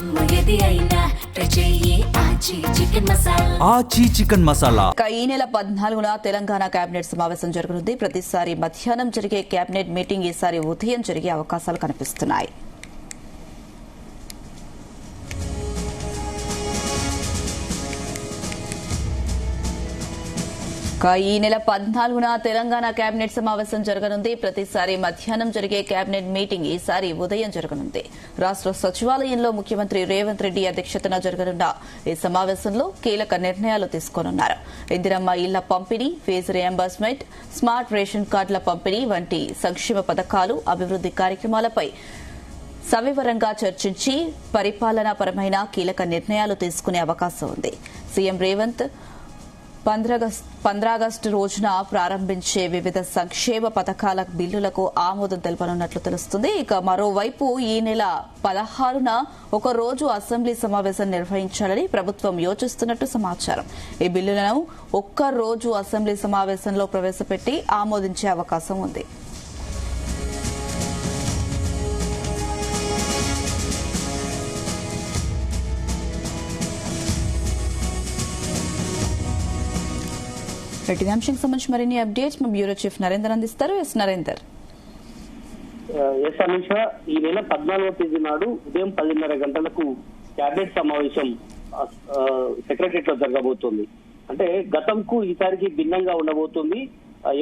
ఆచి చికెన్ మసాలా. ఈ నెల 14న తెలంగాణ కేబినెట్ సమావేశం జరగనుంది. ప్రతిసారి మధ్యాహ్నం జరిగే కేబినెట్ మీటింగ్ ఈసారి ఉదయం జరిగే అవకాశాలు కనిపిస్తున్నాయి. ఈ నెల 14న తెలంగాణ కేబినెట్ సమావేశం జరగనుంది. ప్రతిసారి మధ్యాహ్నం జరిగే కేబినెట్ మీటింగ్ ఈసారి ఉదయం జరగనుంది. రాష్ట్ర సచివాలయంలో ముఖ్యమంత్రి రేవంత్ రెడ్డి అధ్యక్షతన జరగనున్న ఈ సమావేశంలో కీలక నిర్ణయాలు తీసుకోనున్నారు. ఇందిరమ్మ ఇళ్ల పంపిణీ, ఫీజు రియంబర్స్మెంట్, స్మార్ట్ రేషన్ కార్డుల పంపిణీ వంటి సంక్షేమ పథకాలు, అభివృద్ది కార్యక్రమాలపై సవివరంగా చర్చించి పరిపాలనాపరమైన కీలక నిర్ణయాలు తీసుకునే అవకాశం ఉంది. సీఎం రేవంత్ 15 ఆగస్టు రోజున ప్రారంభించే వివిధ సంక్షేమ పథకాల బిల్లులకు ఆమోదం తెలపనున్నట్లు తెలుస్తుంది. ఇక మరోవైపు ఈ నెల 16న ఒక రోజు అసెంబ్లీ సమావేశం నిర్వహించాలని ప్రభుత్వం యోచిస్తున్నట్టు సమాచారం. ఈ బిల్లులను ఒక్క రోజు అసెంబ్లీ సమావేశంలో ప్రవేశపెట్టి ఆమోదించే అవకాశం ఉంది. అంశానికి సంబంధించి మరిన్ని అప్డేట్స్ మా బ్యూరో చీఫ్ నరేందర్ అందిస్తారు. ఎస్ నరేందర్. ఈ నెల 14వ తేదీ నాడు ఉదయం 10:30 గంటలకు క్యాబినెట్ సమావేశం సెక్రటరియట్ లో జరగబోతోంది. అంటే గతంకు ఈసారికి భిన్నంగా ఉండబోతుంది.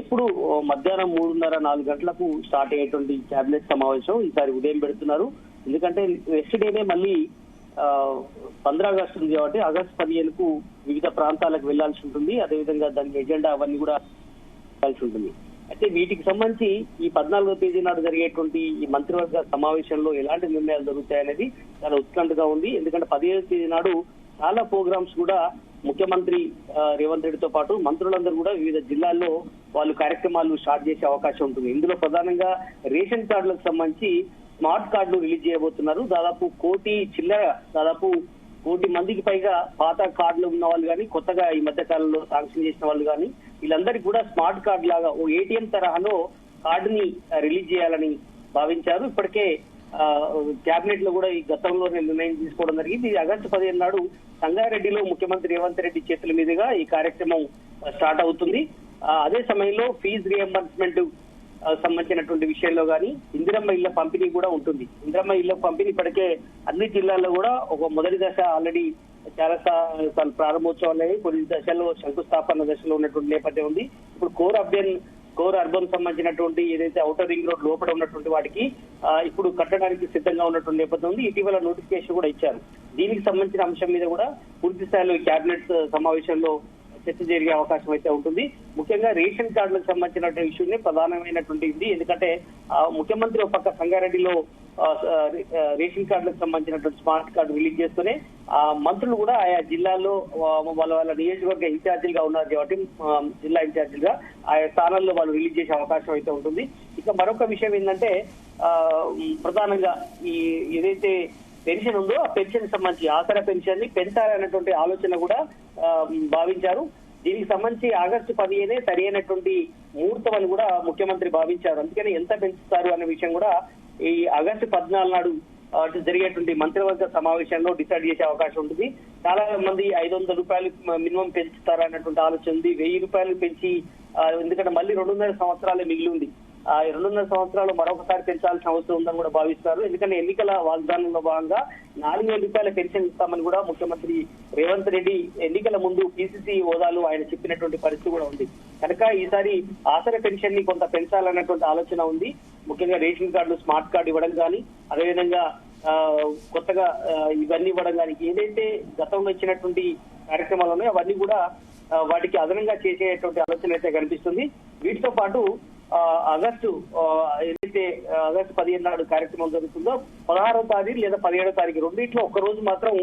ఎప్పుడు మధ్యాహ్నం 3:30-4 గంటలకు స్టార్ట్ అయ్యేటువంటి క్యాబినెట్ సమావేశం ఈసారి ఉదయం పెడుతున్నారు. ఎందుకంటే నెక్స్ట్ డేనే మళ్ళీ 15 ఆగస్టు ఉంది కాబట్టి ఆగస్టు 15కు వివిధ ప్రాంతాలకు వెళ్లాల్సి ఉంటుంది. అదేవిధంగా దానికి ఎజెండా అవన్నీ కూడా వెళ్లాల్సి ఉంటుంది. అయితే వీటికి సంబంధించి ఈ 14వ తేదీ నాడు జరిగేటువంటి ఈ మంత్రివర్గ సమావేశంలో ఎలాంటి నిర్ణయాలు జరుగుతాయనేది చాలా ఉత్కంఠగా ఉంది. ఎందుకంటే 15వ తేదీ నాడు చాలా ప్రోగ్రామ్స్ కూడా ముఖ్యమంత్రి రేవంత్ రెడ్డితో పాటు మంత్రులందరూ కూడా వివిధ జిల్లాల్లో వాళ్ళు కార్యక్రమాలు స్టార్ట్ చేసే అవకాశం ఉంటుంది. ఇందులో ప్రధానంగా రేషన్ కార్డులకు సంబంధించి స్మార్ట్ కార్డులు రిలీజ్ చేయబోతున్నారు. దాదాపు 1 కోటి చిల్లర, దాదాపు 1 కోటి మందికి పైగా పాత కార్డులు ఉన్న వాళ్ళు కానీ, కొత్తగా ఈ మధ్య కాలంలో శాంక్షన్ చేసిన వాళ్ళు కానీ, వీళ్ళందరికీ కూడా స్మార్ట్ కార్డు లాగా ఓ ఏటీఎం తరహాలో కార్డుని రిలీజ్ చేయాలని భావించారు. ఇప్పటికే కేబినెట్ లో కూడా ఈ గతంలో నిర్ణయం తీసుకోవడం జరిగింది. ఆగస్టు 15 నాడు సంగారెడ్డిలో ముఖ్యమంత్రి రేవంత్ రెడ్డి చేతుల మీదుగా ఈ కార్యక్రమం స్టార్ట్ అవుతుంది. అదే సమయంలో ఫీజు రియంబర్స్మెంట్ సంబంధించినటువంటి విషయంలో కానీ ఇందిరమ్మ ఇళ్ల పంపిణీ కూడా ఉంటుంది. ఇందిరమ్మ ఇళ్ల పంపిణీ ఇప్పటికే అన్ని జిల్లాల్లో కూడా ఒక మొదటి దశ ఆల్రెడీ చాలా ప్రారంభోత్సవాలు అయ్యి, కొన్ని దశల్లో శంకుస్థాపన దశలో ఉన్నటువంటి నేపథ్యం ఉంది. ఇప్పుడు కోర్ అర్బన్ సంబంధించినటువంటి ఏదైతే ఔటర్ రింగ్ రోడ్ లోపల ఉన్నటువంటి వాటికి ఇప్పుడు కట్టడానికి సిద్ధంగా ఉన్నటువంటి నేపథ్యం ఉంది. ఇటీవల నోటిఫికేషన్ కూడా ఇచ్చారు. దీనికి సంబంధించిన అంశం మీద కూడా పూర్తి స్థాయిలో క్యాబినెట్ సమావేశంలో చర్చ జరిగే అవకాశం అయితే ఉంటుంది. ముఖ్యంగా రేషన్ కార్డులకు సంబంధించిన ఇష్యూనే ప్రధానమైనటువంటి ఇది. ఎందుకంటే ముఖ్యమంత్రి ఒక పక్క సంగారెడ్డిలో రేషన్ కార్డులకు సంబంధించినటువంటి స్మార్ట్ కార్డు రిలీజ్ చేస్తూనే మంత్రులు కూడా ఆయా జిల్లాల్లో వాళ్ళ నియోజకవర్గ ఇన్ఛార్జీలుగా ఉన్నారు కాబట్టి జిల్లా ఇన్ఛార్జీలుగా ఆయా స్థానాల్లో వాళ్ళు రిలీజ్ చేసే అవకాశం అయితే ఉంటుంది. ఇక మరొక విషయం ఏంటంటే ప్రధానంగా ఈ ఏదైతే పెన్షన్ ఉందో ఆ పెన్షన్ సంబంధించి ఆసరా పెన్షన్ ని పెంచాలనేటువంటి ఆలోచన కూడా భావించారు. దీనికి సంబంధించి ఆగస్టు 15 సరైనటువంటి ముహూర్తం అని కూడా ముఖ్యమంత్రి భావించారు. అందుకని ఎంత పెంచుతారు అనే విషయం కూడా ఈ ఆగస్టు 14 నాడు జరిగేటువంటి మంత్రివర్గ సమావేశంలో డిసైడ్ చేసే అవకాశం ఉంటుంది. చాలా మంది 500 రూపాయలు మినిమం పెంచుతారన్నటువంటి ఆలోచన ఉంది. 1000 రూపాయలు పెంచి, ఎందుకంటే మళ్ళీ 2.5 సంవత్సరాలే మిగిలి ఉంది. 2.5 సంవత్సరాలు మరొకసారి పెంచాల్సిన అవసరం ఉందని కూడా భావిస్తారు. ఎందుకంటే ఎన్నికల వాగ్దానంలో భాగంగా 4,000 రూపాయల పెన్షన్ ఇస్తామని కూడా ముఖ్యమంత్రి రేవంత్ రెడ్డి ఎన్నికల ముందు పిసిసి హోదాలో ఆయన చెప్పినటువంటి పరిస్థితి కూడా ఉంది. కనుక ఈసారి ఆసరా పెన్షన్ ని కొంత పెంచాలన్నటువంటి ఆలోచన ఉంది. ముఖ్యంగా రేషన్ కార్డులు స్మార్ట్ కార్డు ఇవ్వడం కానీ, అదేవిధంగా కొత్తగా ఇవన్నీ ఇవ్వడం కానీ, ఏదైతే గతంలో ఇచ్చినటువంటి కార్యక్రమాలు ఉన్నాయో అవన్నీ కూడా వాటికి అదనంగా చేసేటువంటి ఆలోచన అయితే కనిపిస్తుంది. వీటితో పాటు ఏదైతే ఆగస్టు 15 నాడు కార్యక్రమం జరుగుతుందో 16వ తారీఖు లేదా 17వ తారీఖు రెండింటిలో ఒక్క రోజు మాత్రం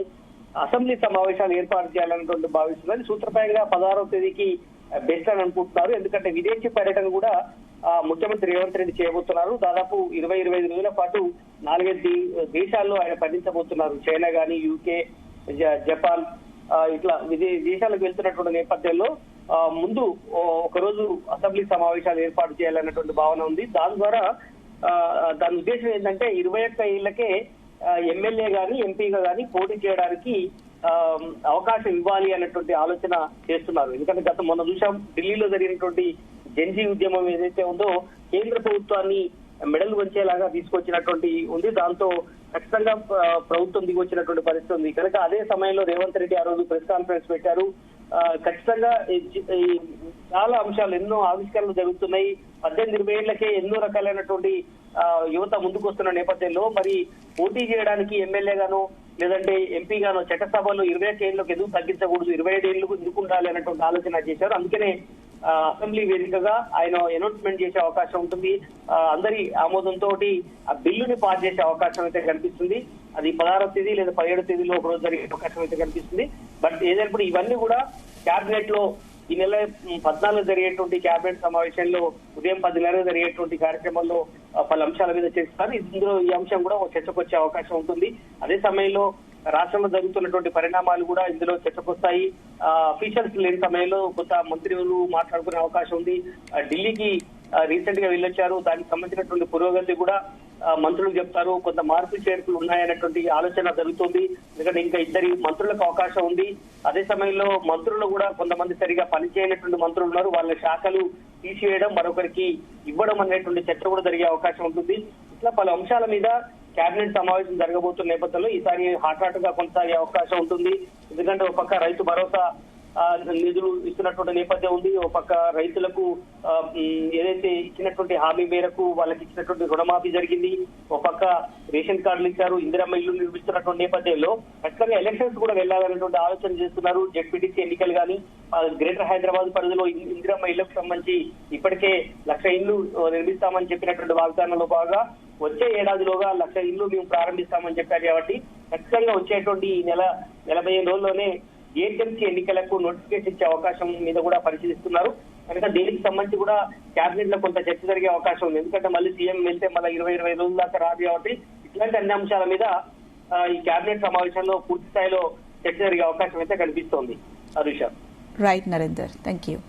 అసెంబ్లీ సమావేశాలు ఏర్పాటు చేయాలన్నటువంటి భావిస్తున్నారు. సూత్రప్రాయంగా 16వ తేదీకి బెస్ట్ అని అనుకుంటున్నారు. ఎందుకంటే విదేశీ పర్యటన కూడా ముఖ్యమంత్రి రేవంత్ రెడ్డి చేయబోతున్నారు. దాదాపు 20-25 రోజుల పాటు 4 దేశాల్లో ఆయన పర్యటించబోతున్నారు. చైనా గానీ, యూకే, జపాన్ ఇట్లా దేశాలకు వెళ్తున్నటువంటి నేపథ్యంలో ముందు ఒకరోజు అసెంబ్లీ సమావేశాలు ఏర్పాటు చేయాలన్నటువంటి భావన ఉంది. దాని ద్వారా దాని ఉద్దేశం ఏంటంటే 21 ఏళ్లకే ఎమ్మెల్యే గాని ఎంపీగా గాని పోటీ చేయడానికి అవకాశం ఇవ్వాలి అన్నటువంటి ఆలోచన చేస్తున్నారు. ఎందుకంటే మొన్న చూసాం ఢిల్లీలో జరిగినటువంటి జన్జీ ఉద్యమం ఏదైతే ఉందో కేంద్ర ప్రభుత్వాన్ని మెడలు వంచేలాగా తీసుకొచ్చినటువంటి ఉంది. దాంతో ఖచ్చితంగా ప్రభుత్వం దిగొచ్చినటువంటి పరిస్థితి ఉంది. కనుక అదే సమయంలో రేవంత్ రెడ్డి ఆ రోజు ప్రెస్ కాన్ఫరెన్స్ పెట్టారు. ఖచ్చితంగా చాలా అంశాలు ఎన్నో ఆవిష్కరణలు జరుగుతున్నాయి. 18-20 ఏళ్లకే ఎన్నో రకాలైనటువంటి యువత ముందుకు వస్తున్న నేపథ్యంలో మరి పోటీ చేయడానికి ఎమ్మెల్యేగానో లేదంటే ఎంపీగానో చట్టసభలో 21 ఏళ్ళకి ఎందుకు తగ్గించకూడదు, 27 ఏళ్లకు ఎందుకు ఉండాలి అనేటువంటి ఆలోచన చేశారు. అందుకనే అసెంబ్లీ వేదికగా ఆయన అనౌన్స్మెంట్ చేసే అవకాశం ఉంటుంది. అందరి ఆమోదంతో ఆ బిల్లుని పాస్ చేసే అవకాశం అయితే కనిపిస్తుంది. అది 16వ తేదీ లేదా 17వ తేదీలో ఒక రోజు జరిగే అవకాశం అయితే కనిపిస్తుంది. బట్ ఏదైనా ఇవన్నీ కూడా క్యాబినెట్ లో ఈ నెల 14 జరిగేటువంటి క్యాబినెట్ సమావేశంలో ఉదయం 10 జరిగేటువంటి కార్యక్రమంలో పలు అంశాల మీద చర్చిస్తారు. ఇందులో ఈ అంశం కూడా ఒక చర్చకు వచ్చే అవకాశం ఉంటుంది. అదే సమయంలో రాష్ట్రంలో జరుగుతున్నటువంటి పరిణామాలు కూడా ఇందులో చర్చకొస్తాయి. అఫీషియల్స్ లేని సమయంలో కొత్త మంత్రులు మాట్లాడుకునే అవకాశం ఉంది. ఢిల్లీకి రీసెంట్ గా వెళ్ళొచ్చారు. దానికి సంబంధించినటువంటి పురోగతి కూడా మంత్రులు చెప్తారు. కొంత మార్పు చేర్పులు ఉన్నాయనేటువంటి ఆలోచన జరుగుతుంది. ఎందుకంటే ఇంకా 2 మంత్రులకు అవకాశం ఉంది. అదే సమయంలో మంత్రులు కూడా కొంతమంది సరిగా పనిచేయనటువంటి మంత్రులు ఉన్నారు. వాళ్ళ శాఖలు తీసివేయడం, మరొకరికి ఇవ్వడం అనేటువంటి చర్చ కూడా జరిగే అవకాశం ఉంటుంది. ఇట్లా పలు అంశాల మీద కేబినెట్ సమావేశం జరగబోతున్న నేపథ్యంలో ఈసారి హాట్ గా కొనసాగే అవకాశం ఉంటుంది. ఎందుకంటే ఒక పక్క రైతు భరోసా నిధులు ఇస్తున్నటువంటి నేపథ్యం ఉంది. ఒక పక్క రైతులకు ఏదైతే ఇచ్చినటువంటి హామీ మేరకు వాళ్ళకి ఇచ్చినటువంటి రుణమాఫీ జరిగింది. ఒక పక్క రేషన్ కార్డులు ఇచ్చారు. ఇందిరమ్మ ఇల్లు నిర్మిస్తున్నటువంటి నేపథ్యంలో ఖచ్చితంగా ఎలక్షన్స్ కూడా వెళ్లాలనేటువంటి ఆలోచన చేస్తున్నారు. జెడ్పీటీసీ ఎన్నికలు కానీ గ్రేటర్ హైదరాబాద్ పరిధిలో ఇందిరమ్మ ఇళ్లకు సంబంధించి ఇప్పటికే 1,00,000 ఇళ్లు నిర్మిస్తామని చెప్పినటువంటి వాగ్దానంలో భాగంగా వచ్చే ఏడాదిలోగా 1,00,000 ఇళ్లు మేము ప్రారంభిస్తామని చెప్పారు. కాబట్టి ఖచ్చితంగా వచ్చేటువంటి ఈ నెల 45 రోజుల్లోనే ఏజెన్సీ ఎన్నికలకు నోటిఫికేషన్ ఇచ్చే అవకాశం మీద కూడా పరిశీలిస్తున్నారు. కనుక దీనికి సంబంధించి కూడా క్యాబినెట్ లో కొంత చర్చ జరిగే అవకాశం ఉంది. ఎందుకంటే మళ్ళీ సీఎం వెళ్తే మళ్ళీ 20-25 రోజుల దాకా రాదు. కాబట్టి ఇట్లాంటి అన్ని అంశాల మీద ఈ క్యాబినెట్ సమావేశంలో పూర్తి స్థాయిలో చర్చ జరిగే అవకాశం అయితే కనిపిస్తోంది. Arusha. Right Narender, thank you.